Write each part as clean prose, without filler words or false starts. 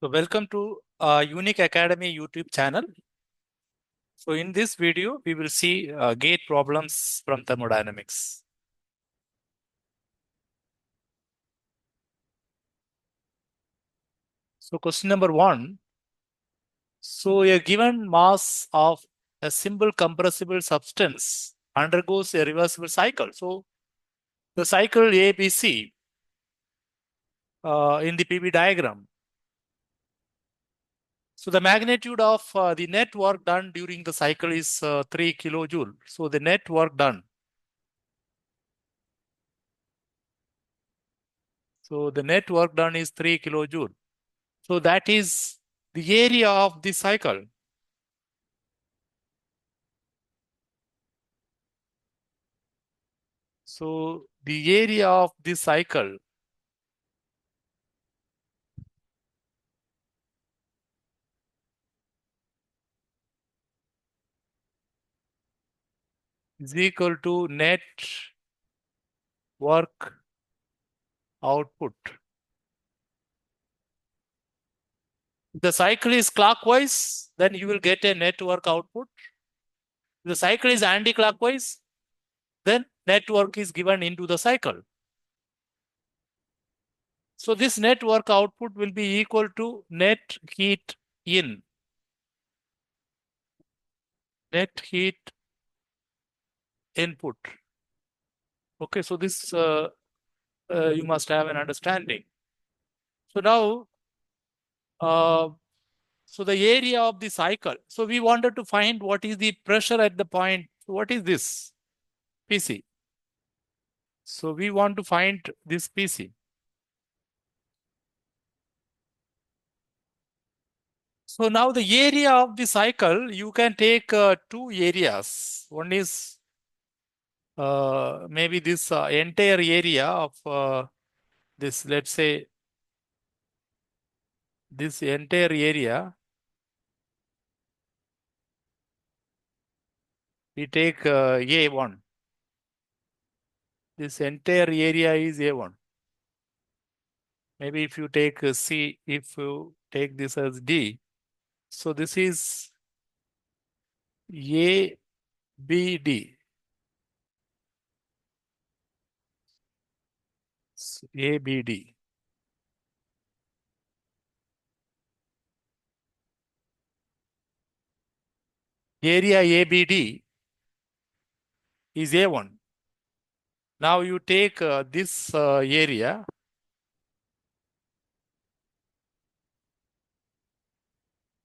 So welcome to Unique Academy YouTube channel. So in this video, we will see gate problems from thermodynamics. So question number 1. So a given mass of a simple compressible substance undergoes a reversible cycle. So the cycle ABC in the PV diagram. So the magnitude of the net work done during the cycle is 3 kilojoule. So the net work done. So the net work done is 3 kilojoule. So that is the area of the cycle. So the area of the cycle is equal to net work output. If the cycle is clockwise, then you will get a net work output. If the cycle is anti-clockwise, then net work is given into the cycle. So this net work output will be equal to net heat in. Net heat input. Okay, so this you must have an understanding. So now, so the area of the cycle. So we wanted to find what is the pressure at the point. What is this? PC. So we want to find this PC. So now the area of the cycle, you can take two areas. One is maybe this entire area of this, let's say, this entire area. We take A1. This entire area is A1. Maybe if you take C, if you take this as D, so this is ABD. ABD. Area ABD is A1. Now you take this area,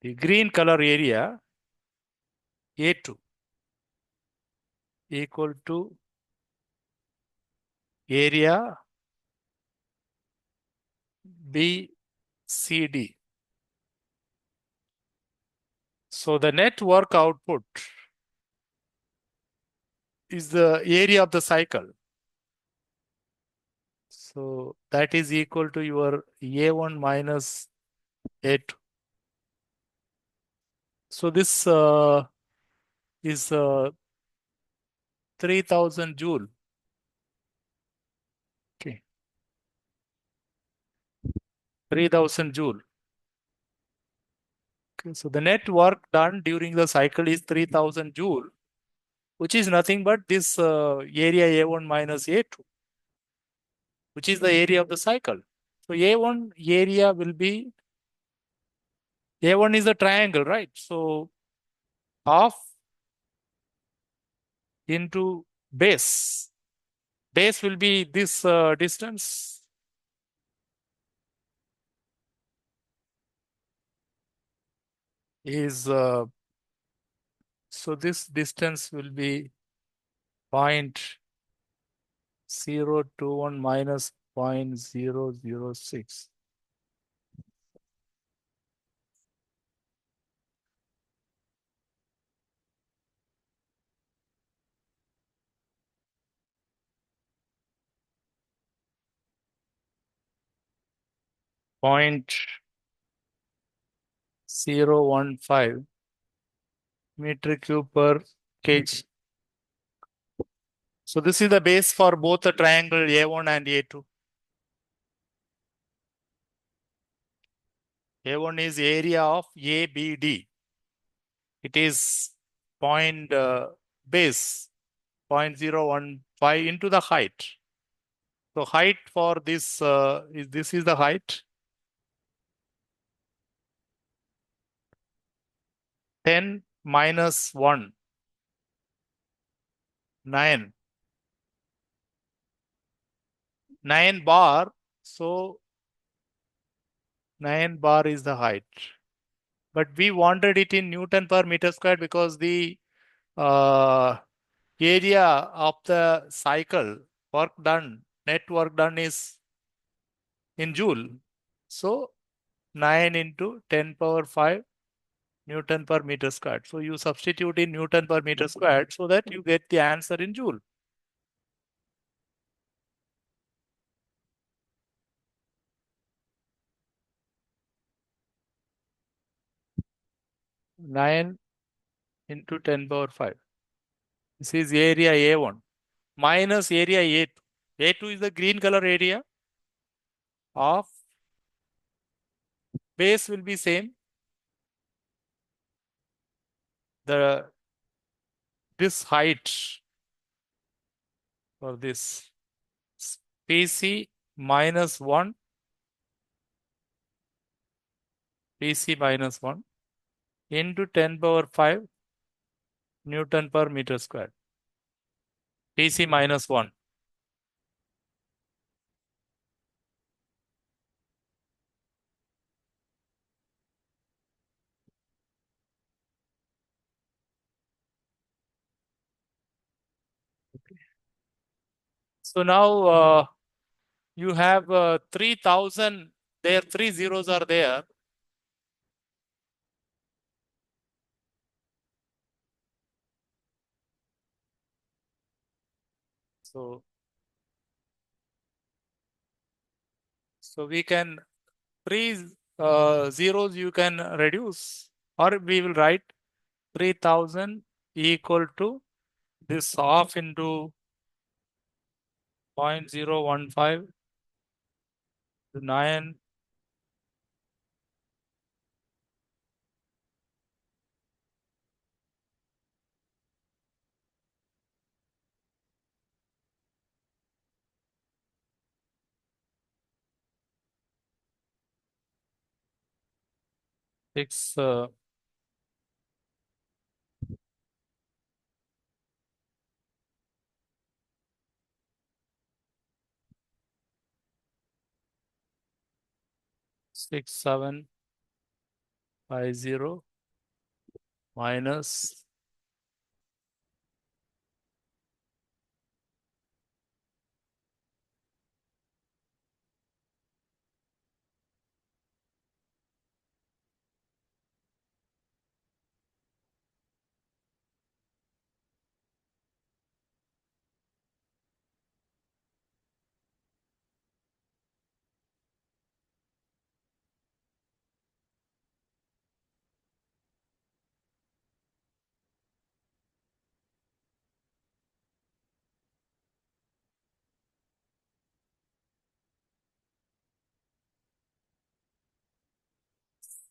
the green color area, A2 equal to area BCD. So the net work output is the area of the cycle. So that is equal to your A1 minus A2. So this is 3000 joule. Okay. 3000 joule. Okay. So the net work done during the cycle is 3000 joule, which is nothing but this area A1 minus A2, which is the area of the cycle. So A1 area will be, A1 is a triangle, right? So half into base. Base will be this distance. Is so this distance will be 0.021 minus 0.006. Point 0.015 meter cube per kg. So this is the base for both the triangle A1 and A2. A1 is area of ABD. It is point base 0.015 into the height. So height for this is the height 10 minus 1 9 9 bar. So 9 bar is the height. But we wanted it in Newton per meter square because the uh, area of the cycle net work done is in joule. So 9 into 10 power 5 Newton per meter squared. So you substitute in Newton per meter squared so that you get the answer in joule. Nine into 10 power 5. This is area A1 minus area A2. A2 is the green color area of base will be same. This height for this PC minus 1 PC minus 1 into 10 power 5 Newton per meter square. PC minus 1. So now you have 3000 there, 3 zeros are there. So we can 3 zeros you can reduce, or we will write 3000 equal to this half into 0.015 to 9 6 6750 minus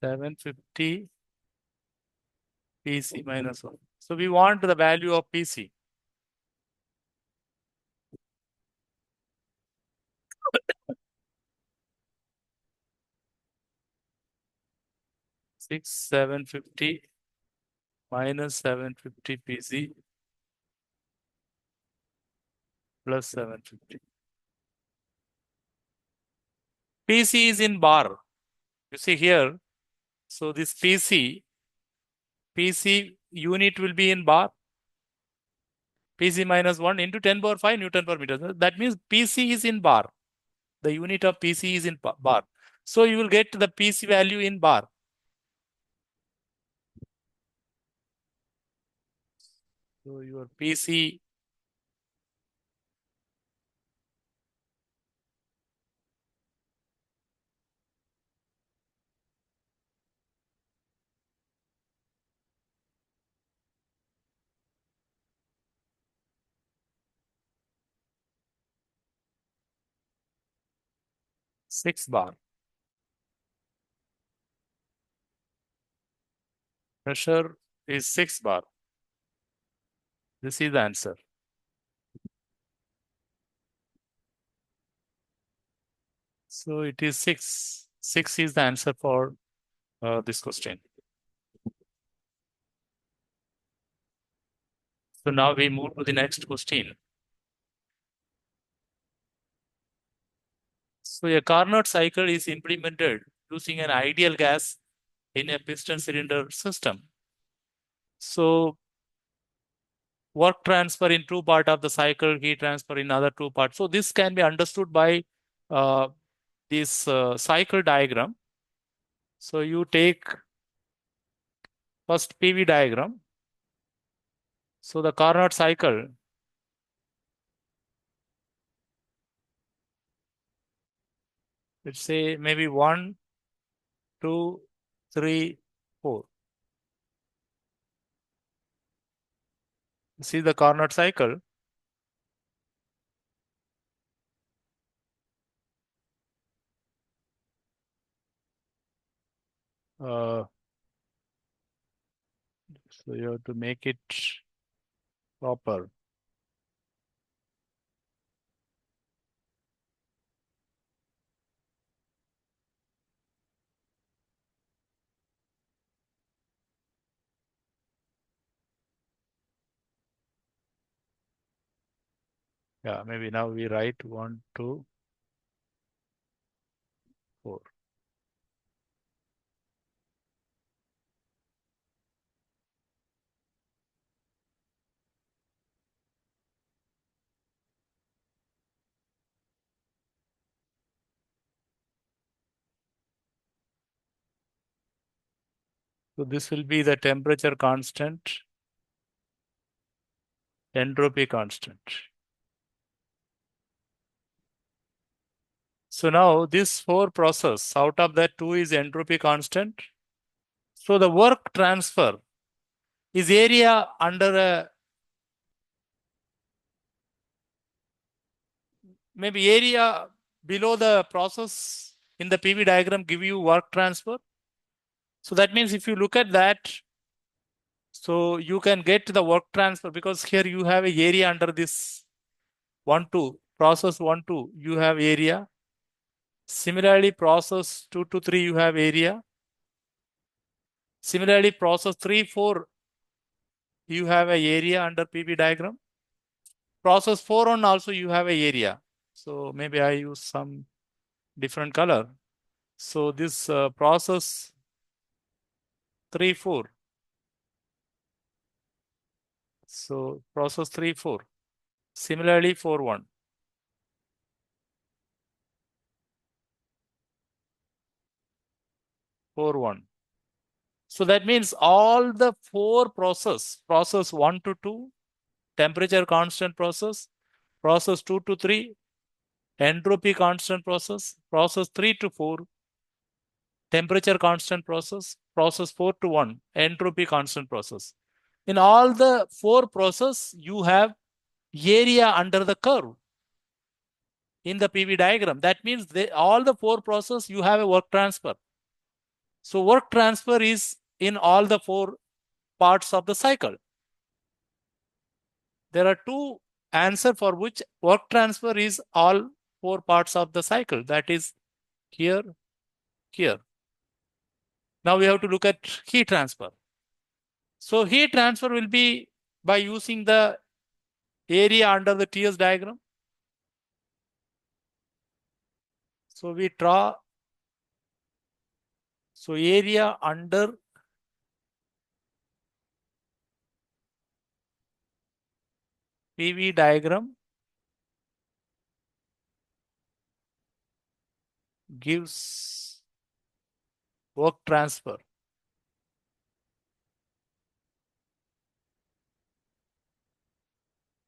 750 PC minus 1. So we want the value of PC. Six 750 minus 750 PC plus 750. PC is in bar. You see here. So this PC unit will be in bar. PC minus 1 into 10 power 5 Newton per meter. That means PC is in bar. The unit of PC is in bar. So you will get the PC value in bar. So your PC six bar. Pressure is 6 bar. This is the answer. So it is 6. 6 is the answer for this question. So now we move to the next question. So a Carnot cycle is implemented using an ideal gas in a piston cylinder system. So work transfer in two part of the cycle, heat transfer in other two parts. So this can be understood by uh, this cycle diagram. So you take first PV diagram. So the Carnot cycle, let's say maybe 1, 2, 3, 4. See the Carnot cycle. Uh, so you have to make it proper. Yeah, maybe now we write 1, 2, 4. So this will be the temperature constant, entropy constant. So now this 4 process, out of that 2 is entropy constant. So the work transfer is area under a, maybe area below the process in the PV diagram give you work transfer. So that means if you look at that, so you can get the work transfer because here you have a area under this 1, 2, process 1, 2, you have area. Similarly, process 2 to 3, you have area. Similarly, process 3, 4, you have a area under PV diagram. Process 4 on also you have a area. So maybe I use some different color. So this process 3, 4. So process 3, 4. Similarly, 4, 1. 4, 1. So that means all the 4 process 1 to 2, temperature constant process 2 to 3, entropy constant process 3 to 4, temperature constant process 4 to 1, entropy constant process. In all the 4 process, you have area under the curve in the PV diagram. That means all the 4 process, you have a work transfer. So work transfer is in all the 4 parts of the cycle. There are 2 answers for which work transfer is all 4 parts of the cycle. That is here, here. Now we have to look at heat transfer. So heat transfer will be by using the area under the TS diagram. So we draw, so area under PV diagram gives work transfer.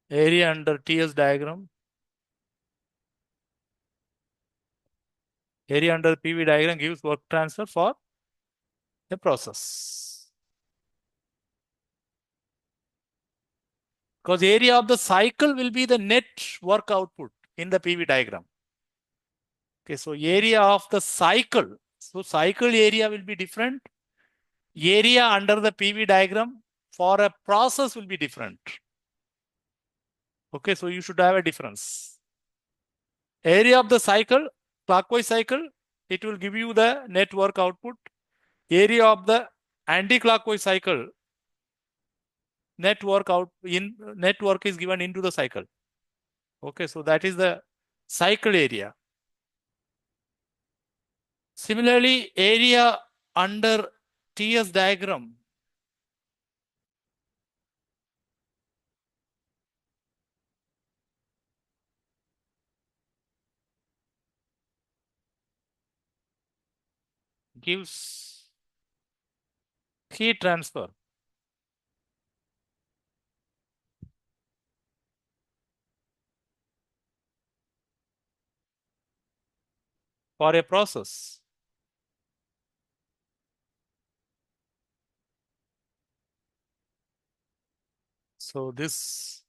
Area under TS diagram. Area under PV diagram gives work transfer for the process. Because area of the cycle will be the net work output in the PV diagram. Okay, so area of the cycle. So cycle area will be different. area under the PV diagram for a process will be different. Okay, so you should have a difference. Area of the cycle, clockwise cycle, it will give you the net work output. Area of the anti-clockwise cycle, net work is given into the cycle. Okay, so that is the cycle area. Similarly, area under TS diagram gives heat transfer for a process. So this,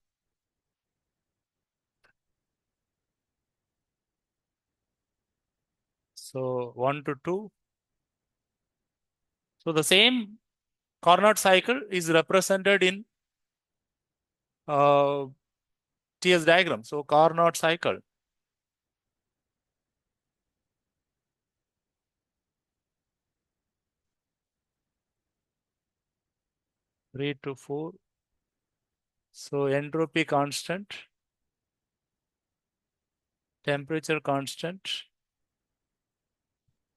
so 1 to 2. So the same Carnot cycle is represented in TS diagram. So Carnot cycle. Three to 4. So entropy constant, temperature constant.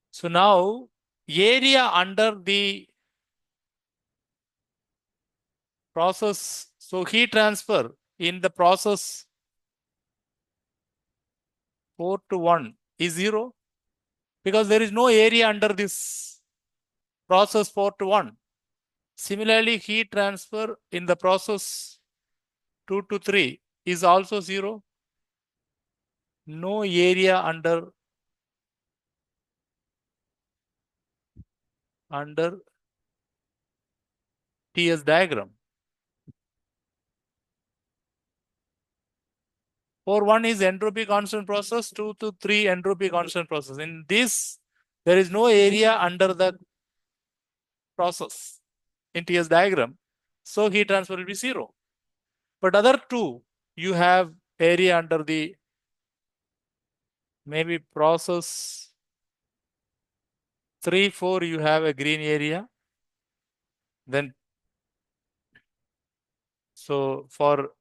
So now area under the process, so heat transfer in the process 4 to 1 is 0 because there is no area under this process 4 to 1. Similarly, heat transfer in the process 2 to 3 is also 0. No area under TS diagram. 4-1 is entropy constant process, 2 to 3 entropy constant process. In this, there is no area under the process in TS diagram. So heat transfer will be 0. But other two, you have area under the maybe process 3, 4, you have a green area. Then, so for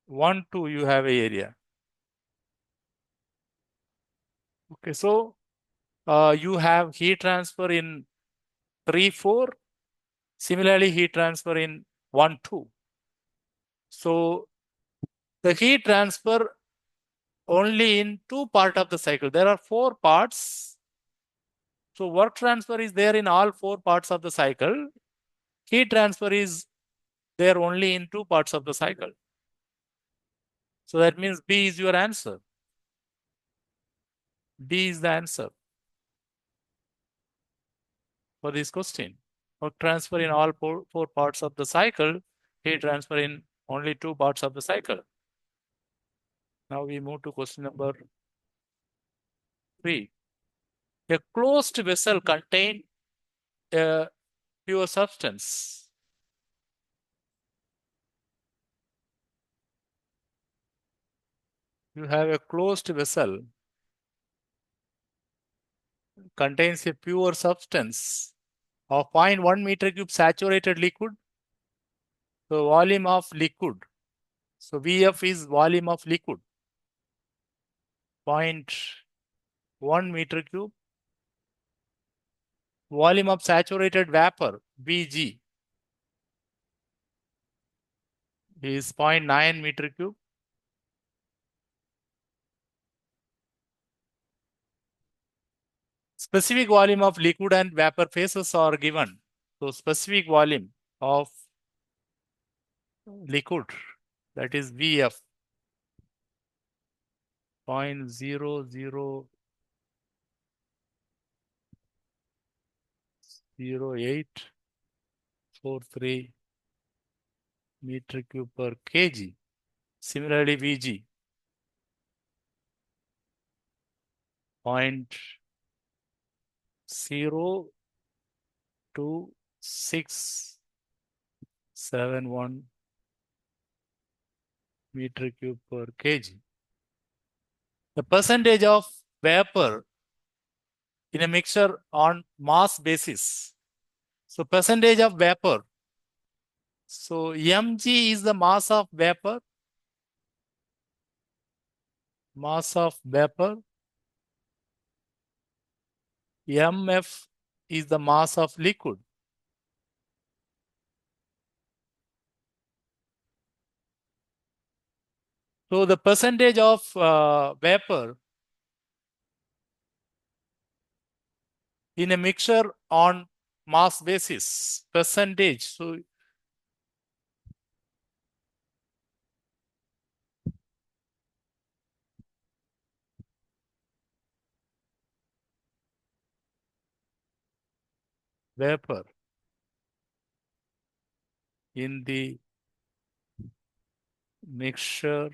1, 2, you have a area. Okay, so you have heat transfer in 3, 4. Similarly, heat transfer in 1, 2. So the heat transfer only in 2 parts of the cycle. There are 4 parts. So work transfer is there in all 4 parts of the cycle. Heat transfer is there only in 2 parts of the cycle. So that means B is your answer. B is the answer for this question. Work transfer in all 4 parts of the cycle. Heat transfer in only 2 parts of the cycle. Now we move to question number 3. A closed vessel contains a pure substance. You have a closed vessel contains a pure substance of 0.1 meter cube saturated liquid. So volume of liquid. So VF is volume of liquid. 0.1 meter cube. Volume of saturated vapor, VG, is 0.9 meter cube. Specific volume of liquid and vapor phases are given. So specific volume of liquid, that is VF, 0.000843 meter cube per kg. Similarly, VG, 0.1 0.02671 meter cube per kg. The percentage of vapor in a mixture on mass basis. So percentage of vapor. So mg is the mass of vapor. Mass of vapor. mf is the mass of liquid. So the percentage of vapor in a mixture on mass basis, percentage. So vapor in the mixture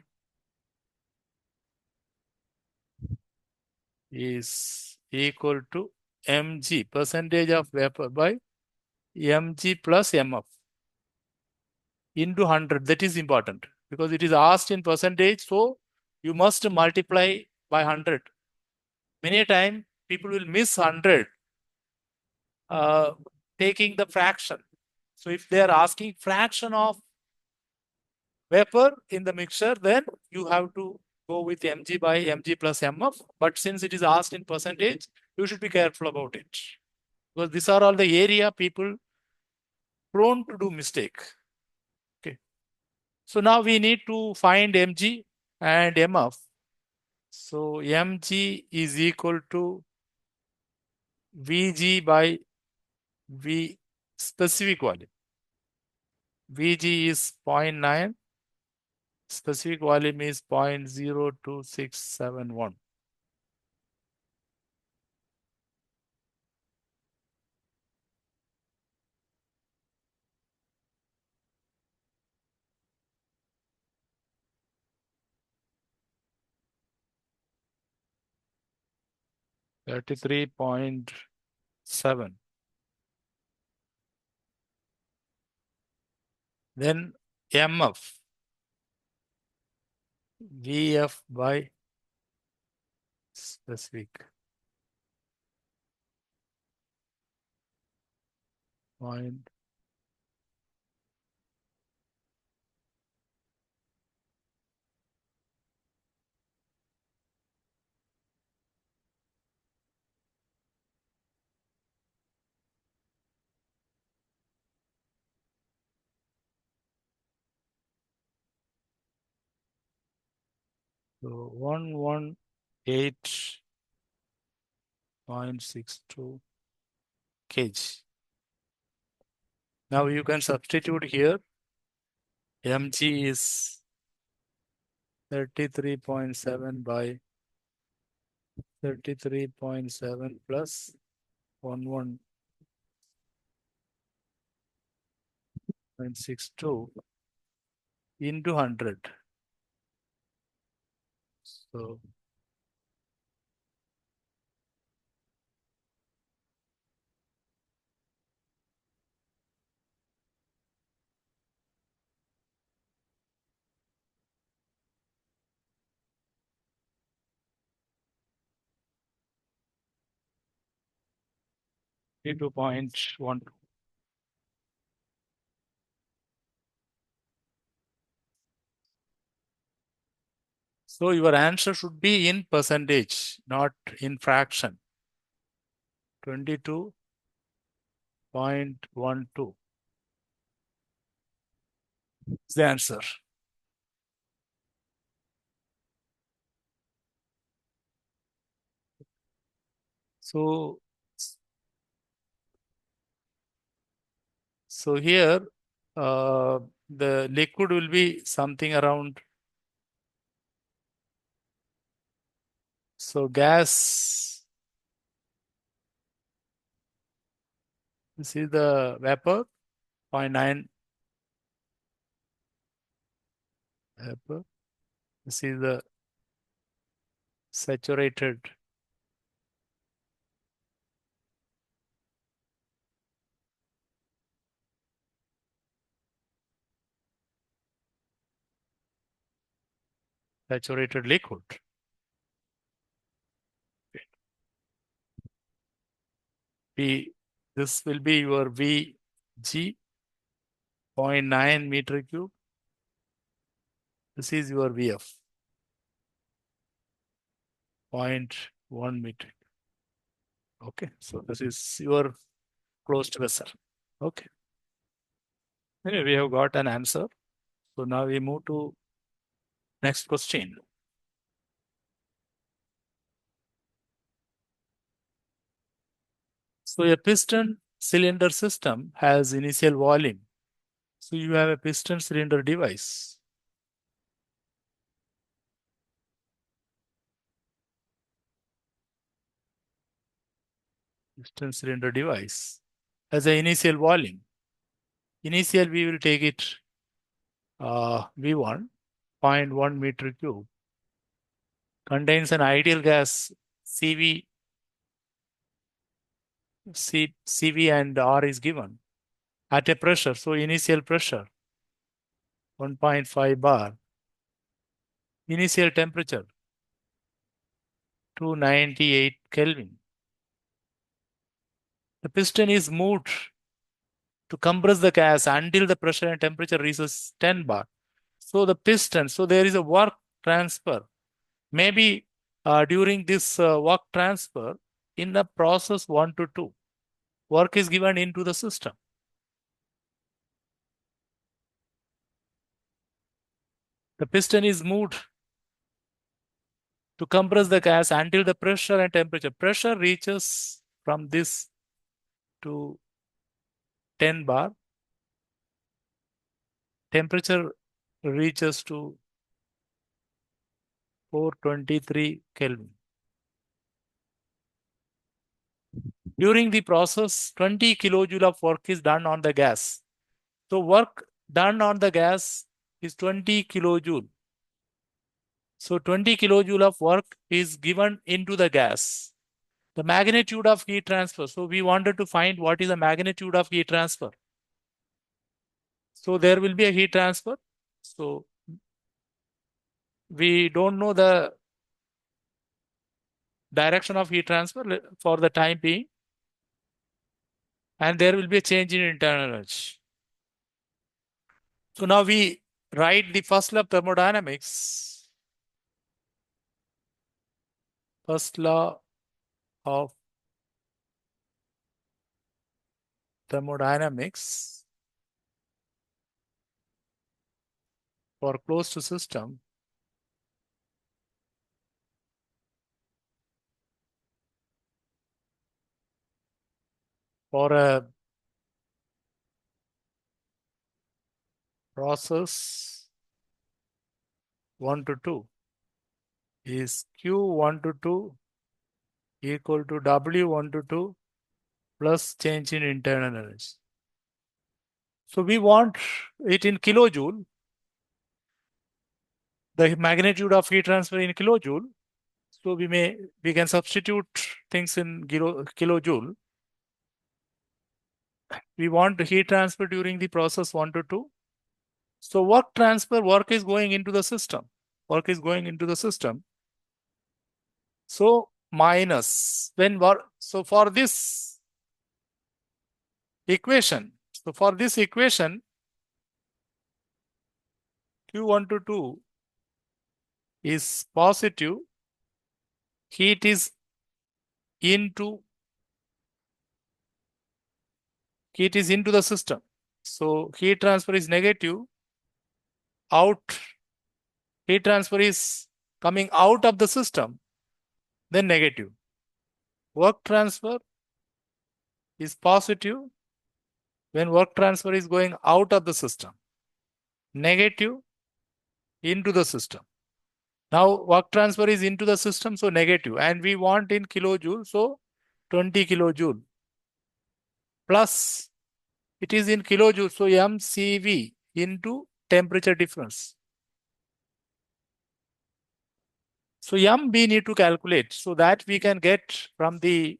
is equal to mg, percentage of vapor by mg plus mf into 100. That is important because it is asked in percentage. So you must multiply by 100. Many a time people will miss 100 uh, taking the fraction. So if they are asking fraction of vapor in the mixture, then you have to go with mg by mg plus mf. But since it is asked in percentage, you should be careful about it because these are all the area people prone to do mistake. Okay. So now we need to find mg and mf. So mg is equal to vg by v specific volume. Vg is 0.9. Specific volume is 0.02671. .7. Then mf, vf by specific, 0.1. So 118.62 kg. Now you can substitute here. Mg is 33.7 by 33.7 plus 11.62 into 100. So 32.1. So your answer should be in percentage, not in fraction. 22.12 is the answer. So here the liquid will be something around. So gas, this is the vapor, 0.9 vapor. This is the saturated saturated liquid. This will be your Vg 0.9 meter cube. This is your Vf 0.1 meter. Okay, so this is your closed vessel. Okay. Anyway, we have got an answer. So now we move to next question. So a piston cylinder system has initial volume. So you have a piston cylinder device. Piston cylinder device has an initial volume. Initial we will take it V1, 0.1 meter cube, contains an ideal gas CV, CV and R is given at a pressure. So initial pressure 1.5 bar. Initial temperature 298 Kelvin. The piston is moved to compress the gas until the pressure and temperature reaches 10 bar. So the piston, so there is a work transfer. Maybe during this work transfer in the process 1 to 2, work is given into the system. The piston is moved to compress the gas until the pressure and temperature. Pressure reaches from this to 10 bar. Temperature reaches to 423 Kelvin. During the process, 20 kilojoule of work is done on the gas. So work done on the gas is 20 kilojoule. So 20 kilojoule of work is given into the gas. The magnitude of heat transfer. So we wanted to find what is the magnitude of heat transfer. So there will be a heat transfer. So we don't know the direction of heat transfer for the time being. And there will be a change in internal energy. So now we write the first law of thermodynamics. First law of thermodynamics for closed system for a process 1 to 2 is Q1 to 2 equal to W1 to 2 plus change in internal energy. So we want it in kilojoule, the magnitude of heat transfer in kilojoule. So we can substitute things in kilojoule. We want heat transfer during the process 1 to 2. So work transfer, work is going into the system. Work is going into the system. So minus when work, so for this equation, Q1 to 2 is positive, heat is into the system. So heat transfer is negative, heat transfer is coming out of the system, then negative. Work transfer is positive when work transfer is going out of the system, negative into the system. Now work transfer is into the system, so negative, and we want in kilojoule, so 20 kilojoule plus it is in kilojoule, so mCV into temperature difference. So m we need to calculate so that we can get from the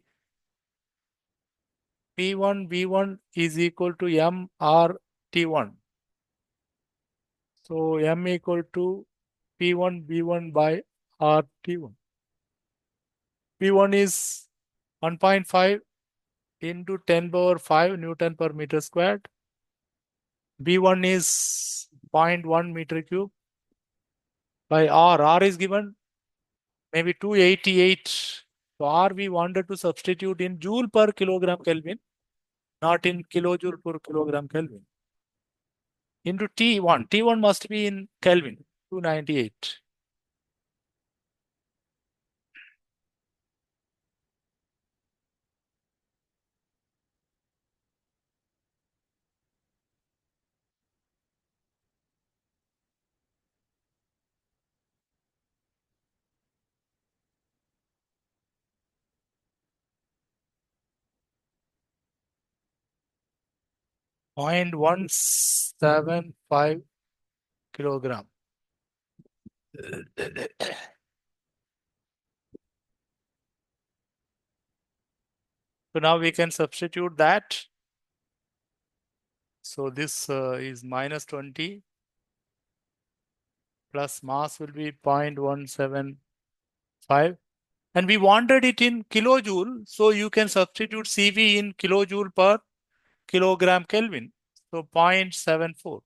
P1 V1 is equal to mR T1. So m equal to P1 V1 by RT1. P1 is 1.5 into 10 power 5 Newton per meter squared. B1 is 0.1 meter cube by R. R is given maybe 288. So R we wanted to substitute in joule per kilogram Kelvin, not in kilojoule per kilogram Kelvin. Into T1. T1 must be in Kelvin, 298. Point 175 kilogram. So now we can substitute that. So this is minus 20 plus mass will be 0.175. And we wanted it in kilojoule. So you can substitute CV in kilojoule per kilogram Kelvin. So 0.74.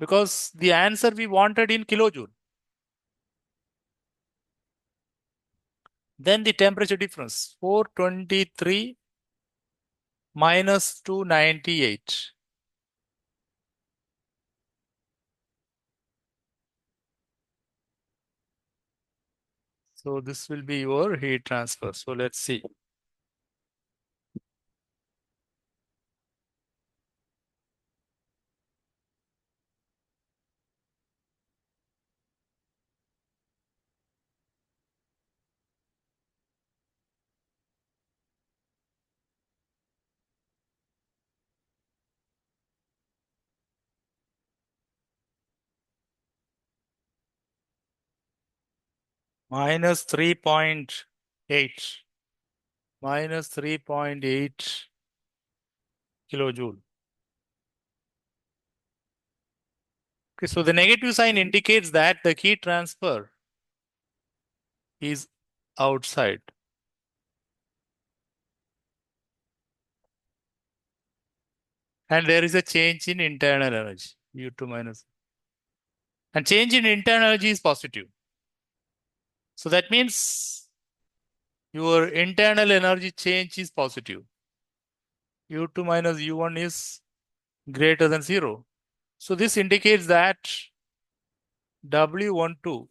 Because the answer we wanted in kilojoule. Then the temperature difference, 423 minus 298. So this will be your heat transfer. So let's see. Minus 3.8. Minus 3.8 kilojoule. Okay, so the negative sign indicates that the heat transfer is outside. And there is a change in internal energy, U2 minus. And change in internal energy is positive. So that means your internal energy change is positive. U2 minus U1 is greater than 0. So this indicates that W12,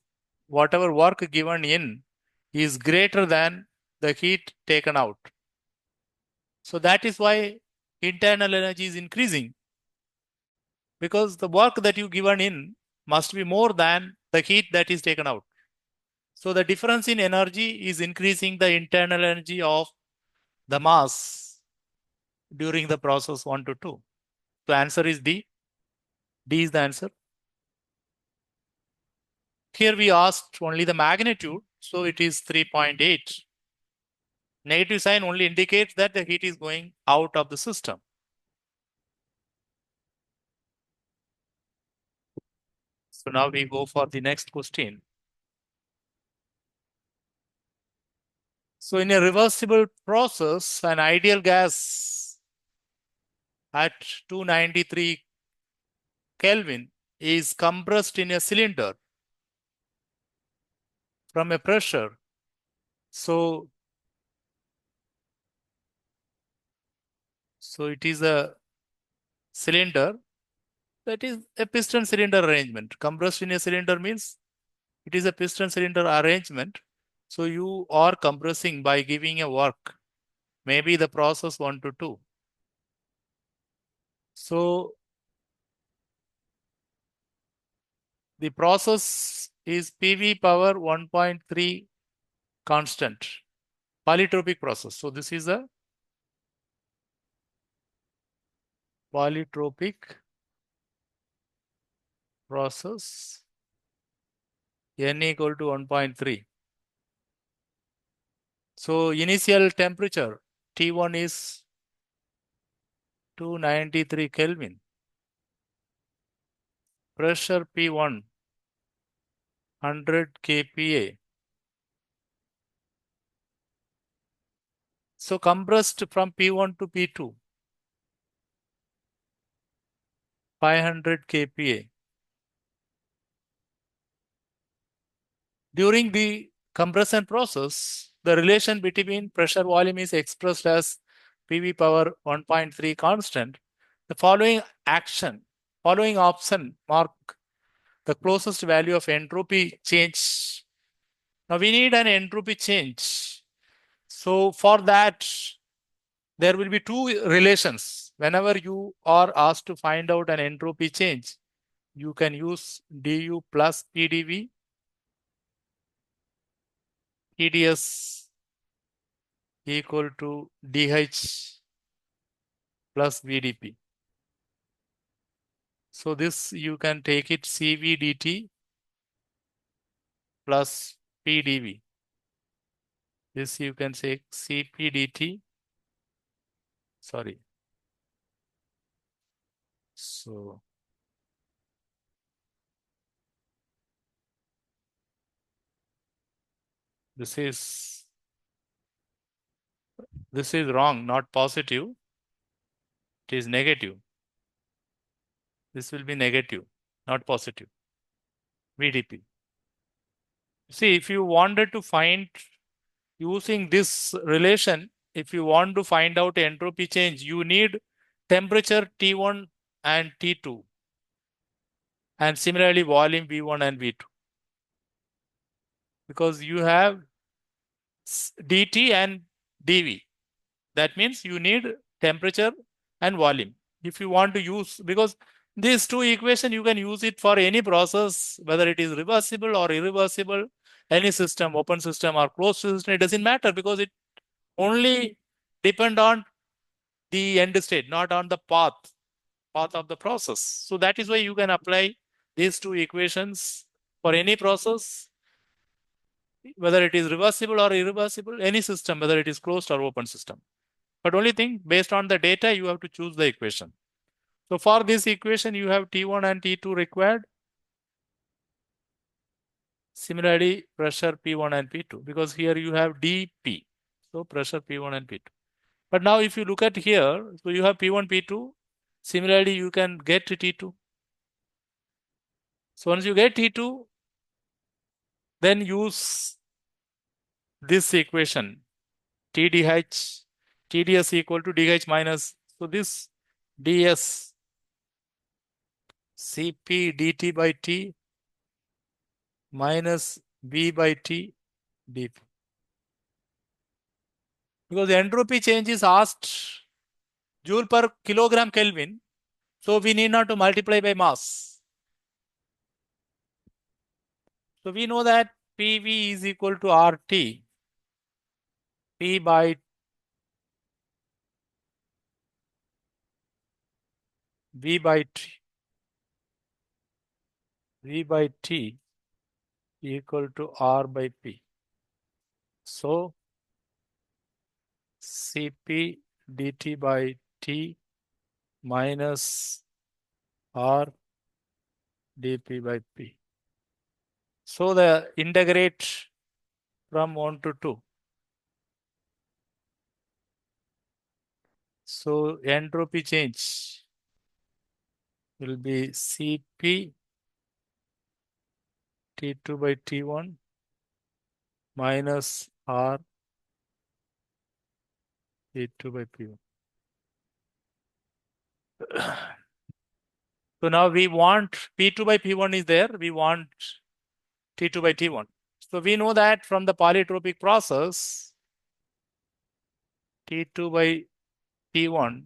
whatever work given in, is greater than the heat taken out. So that is why internal energy is increasing, because the work that you given in must be more than the heat that is taken out. So the difference in energy is increasing the internal energy of the mass during the process 1 to 2. So answer is D. D is the answer. Here we asked only the magnitude, so it is 3.8. Negative sign only indicates that the heat is going out of the system. So now we go for the next question. So in a reversible process, an ideal gas at 293 Kelvin is compressed in a cylinder from a pressure. So it is a cylinder that is a piston cylinder arrangement. Compressed in a cylinder means it is a piston cylinder arrangement. So you are compressing by giving a work, maybe the process 1 to 2. So the process is PV power 1.3 constant, polytropic process. So this is a polytropic process, N equal to 1.3. So initial temperature T1 is 293 Kelvin. Pressure P1 100 kPa. So compressed from P1 to P2, 500 kPa. During the compression process, the relation between pressure volume is expressed as PV power 1.3 constant. The following option mark the closest value of entropy change. Now we need an entropy change. So for that, there will be two relations. Whenever you are asked to find out an entropy change, you can use du plus pdv, TDS equal to dH plus VDP. So this you can take it CV dt plus PdV. This you can say CP dt. Sorry. So this is wrong, not positive. It is negative. This will be negative, not positive. VDP. See, if you wanted to find using this relation, if you want to find out entropy change, you need temperature T1 and T2, and similarly volume V1 and V2, because you have dt and dv. That means you need temperature and volume. If you want to use, because these two equations, you can use it for any process, whether it is reversible or irreversible, any system, open system or closed system, it doesn't matter, because it only depend on the end state, not on the path of the process. So that is why you can apply these two equations for any process, whether it is reversible or irreversible, any system, whether it is closed or open system. But only thing, based on the data, you have to choose the equation. So for this equation, you have T1 and T2 required. Similarly, pressure P1 and P2, because here you have dP. So pressure P1 and P2. But now if you look at here, so you have P1, P2. Similarly, you can get T2. So once you get T2, then use this equation, TDH, TDS equal to DH minus, so this DS Cp dt by T minus V by T dP. Because the entropy change is asked joule per kilogram Kelvin, so we need not to multiply by mass. So we know that PV is equal to RT, P by V by T, V by T equal to R by P. So Cp dt by T minus R dP by P. So the integrate from 1 to 2. So entropy change will be Cp T2 by T1 minus R T2 by P1. So now we want P2 by P1 is there. We want T2 by T1. So we know that from the polytropic process, T2 by T1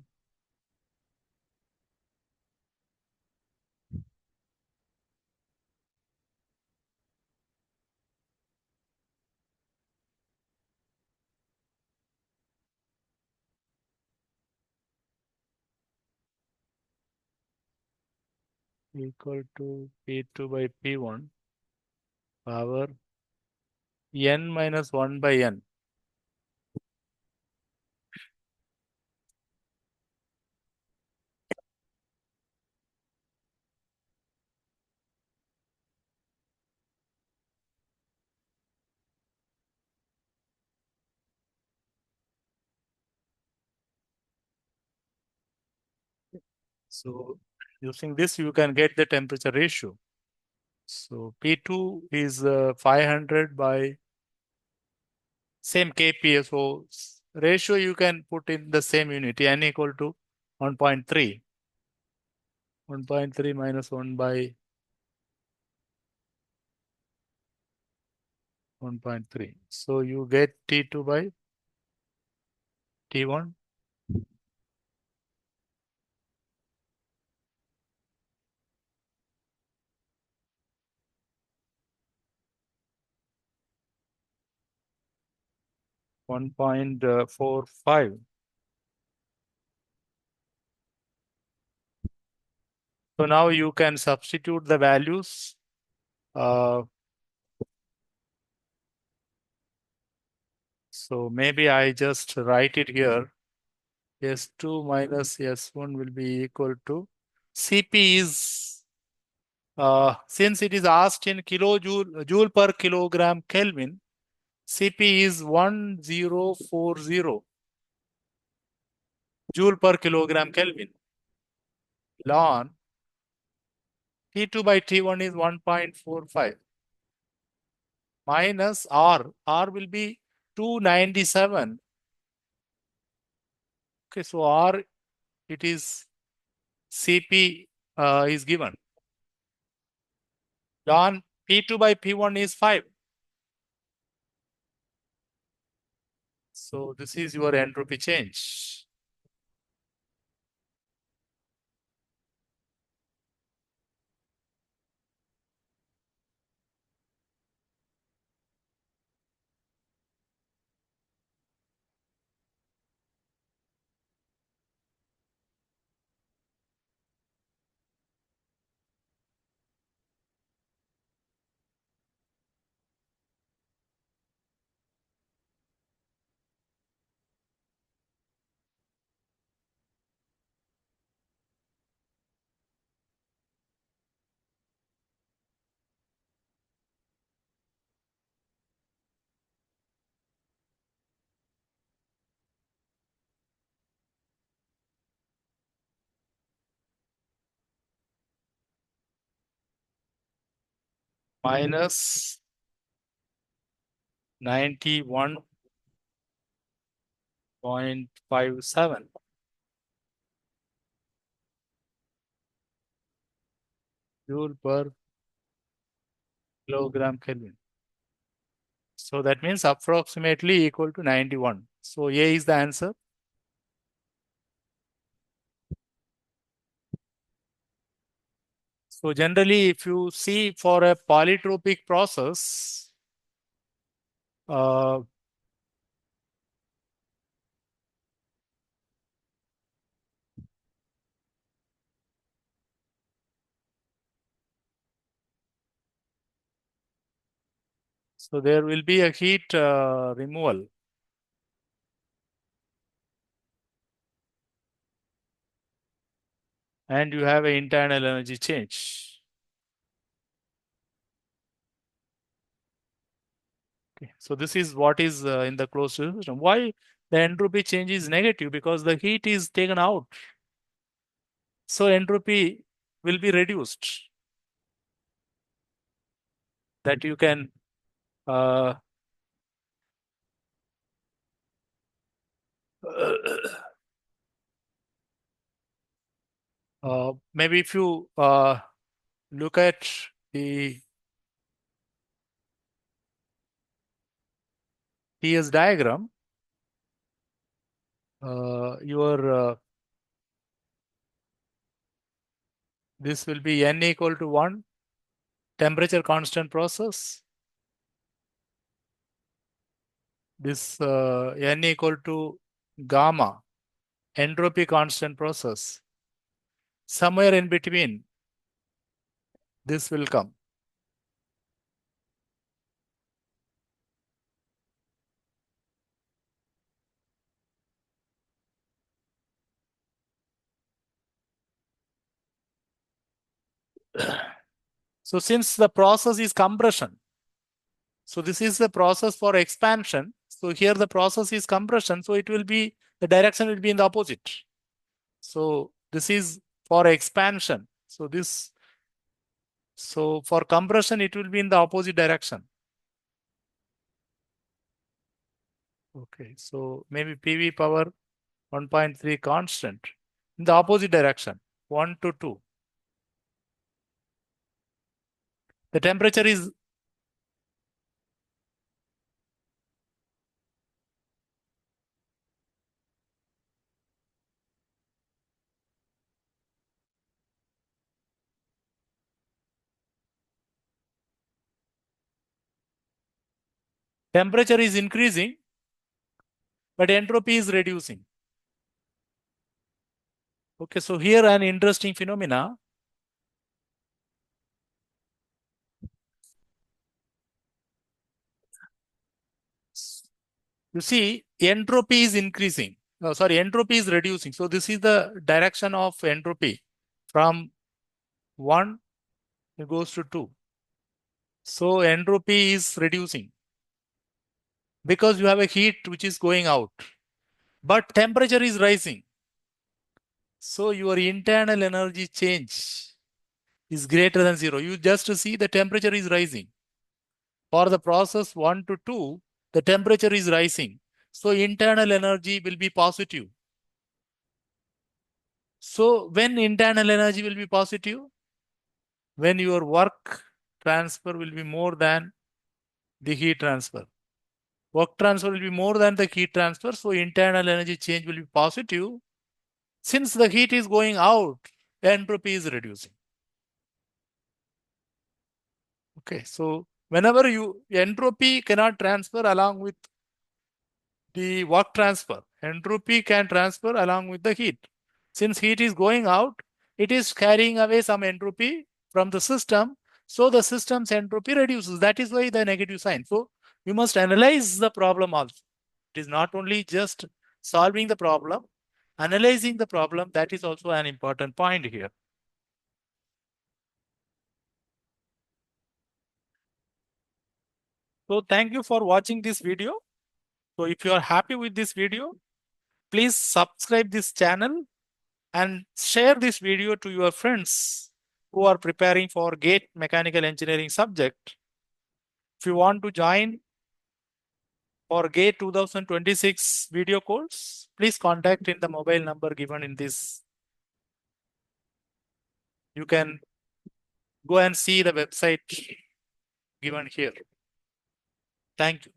equal to P2 by P1 power n minus 1 by n. So using this, you can get the temperature ratio. So P2 is 500 by same kPa. So ratio you can put in the same unit, n equal to 1.3. 1.3 minus 1 by 1.3. So you get T2 by T1. .45. So now you can substitute the values. So maybe I just write it here. S2 minus S1 will be equal to Cp is, since it is asked in joule per kilogram Kelvin, Cp is 1040 joule per kilogram Kelvin. Ln T2 by T1 is 1.45 minus R. R will be 297. Okay, so R, it is Cp is given. Ln P2 by P1 is 5. So this is your entropy change. Minus 91.57 joule per kilogram Kelvin. So that means approximately equal to 91. So A is the answer. So generally, if you see for a polytropic process, uh, so there will be a heat removal. And you have an internal energy change. Okay. So this is what is in the closed system. Why the entropy change is negative? Because the heat is taken out. So entropy will be reduced. That you can uh, maybe if you look at the TS diagram, your this will be n equal to 1 temperature constant process. This n equal to gamma entropy constant process. Somewhere in between, this will come. So since the process is compression, so this is the process for expansion. So here the process is compression. So it will be, the direction will be in the opposite. So this is for expansion. So for compression, it will be in the opposite direction. Okay, so maybe PV power 1.3 constant in the opposite direction, 1 to 2. The temperature is increasing, but entropy is reducing. Okay, so here an interesting phenomena. You see, entropy is increasing. Entropy is reducing. So this is the direction of entropy. From 1, it goes to 2. So entropy is reducing because you have a heat which is going out. But temperature is rising. So your internal energy change is greater than 0. You just see the temperature is rising. For the process 1 to 2, the temperature is rising. So internal energy will be positive. So when internal energy will be positive? When your work transfer will be more than the heat transfer. Work transfer will be more than the heat transfer. So internal energy change will be positive. Since the heat is going out, entropy is reducing. Okay, so whenever entropy cannot transfer along with the work transfer, entropy can transfer along with the heat. Since heat is going out, it is carrying away some entropy from the system. So the system's entropy reduces. That is why the negative sign. So you must analyze the problem also. It is not only just solving the problem, analyzing the problem, that is also an important point here. So thank you for watching this video. So if you are happy with this video, please subscribe this channel and share this video to your friends who are preparing for GATE mechanical engineering subject. If you want to join for GATE 2026 video course, please contact in the mobile number given in this. You can go and see the website given here. Thank you.